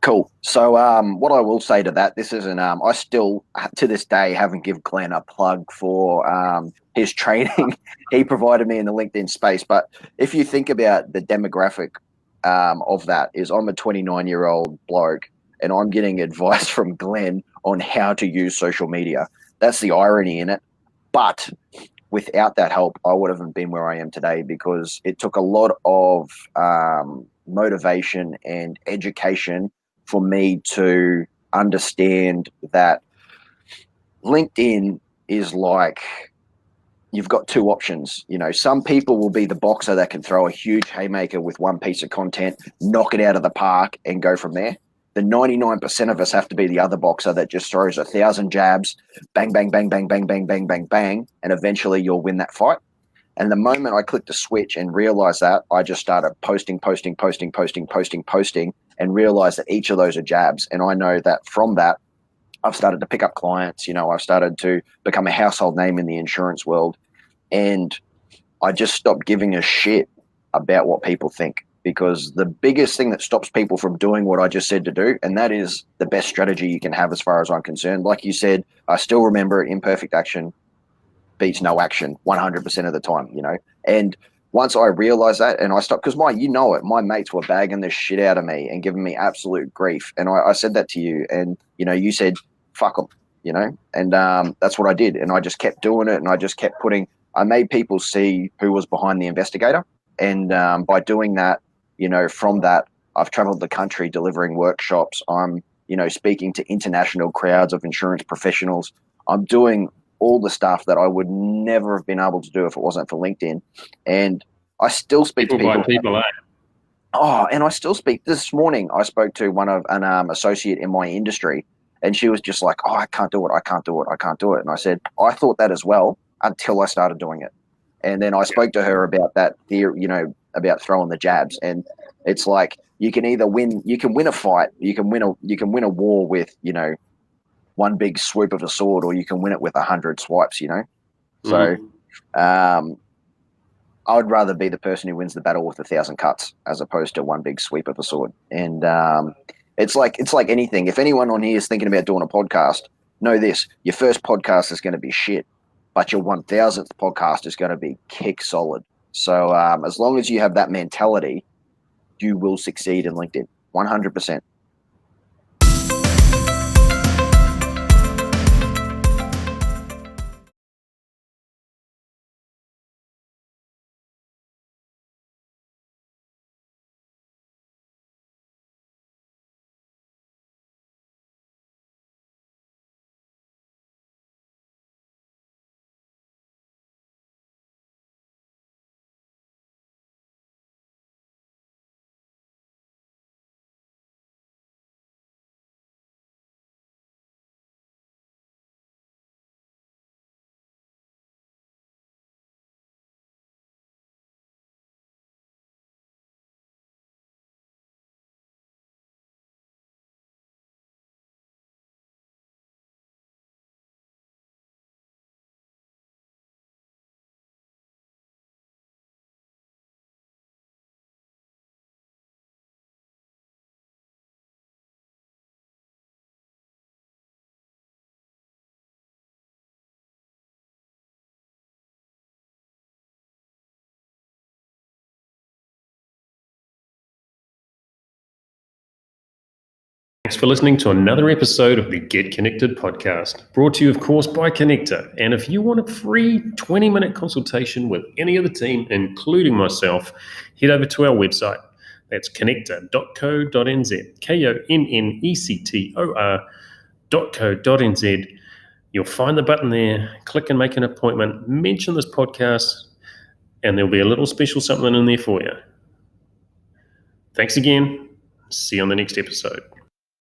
Cool. So, what I will say to that, this isn't. I still, to this day, haven't given Glenn a plug for his training he provided me in the LinkedIn space. But if you think about the demographic of that, is I'm a 29-year-old bloke, and I'm getting advice from Glenn on how to use social media. That's the irony in it. But without that help, I would have been where I am today, because it took a lot of motivation and education for me to understand that LinkedIn is like, you've got two options. You know, some people will be the boxer that can throw a huge haymaker with one piece of content, knock it out of the park, and go from there. The 99% of us have to be the other boxer that just throws 1,000 jabs, bang, bang, bang, bang, bang, bang, bang, bang, bang, and eventually you'll win that fight. And the moment I clicked the switch and realized that, I just started posting, and realized that each of those are jabs. And I know that from that, I've started to pick up clients. You know, I've started to become a household name in the insurance world. And I just stopped giving a shit about what people think, because the biggest thing that stops people from doing what I just said to do, and that is the best strategy you can have as far as I'm concerned. Like you said, I still remember imperfect action beats no action 100% of the time, you know. And once I realized that, and I stopped, because my mates were bagging the shit out of me and giving me absolute grief. And I said that to you, and, you know, you said, fuck them, you know, and that's what I did. And I just kept doing it, and I just kept I made people see who was behind the investigator. And by doing that, you know, from that, I've traveled the country delivering workshops. I'm, you know, speaking to international crowds of insurance professionals. I'm doing all the stuff that I would never have been able to do if it wasn't for LinkedIn. And I still speak to people. Oh, and I still speak. This morning, I spoke to an associate in my industry, and she was just like, "Oh, I can't do it. I can't do it. I can't do it." And I said, I thought that as well until I started doing it. And then I spoke to her about that theory, you know, about throwing the jabs. And it's like, you can either win a fight, you can win a war with, you know, one big swoop of a sword, or you can win it with 100 swipes, you know? So I would rather be the person who wins the battle with 1,000 cuts as opposed to one big sweep of a sword. And it's like anything. If anyone on here is thinking about doing a podcast, know this: your first podcast is going to be shit, but your 1,000th podcast is going to be kick solid. So as long as you have that mentality, you will succeed in LinkedIn, 100%. Thanks for listening to another episode of the Get Connected podcast, brought to you, of course, by Connector. And if you want a free 20-minute consultation with any of the team, including myself, head over to our website. That's connector.co.nz, KONNECTOR.co.nz. You'll find the button there, click and make an appointment, mention this podcast, and there'll be a little special something in there for you. Thanks again. See you on the next episode.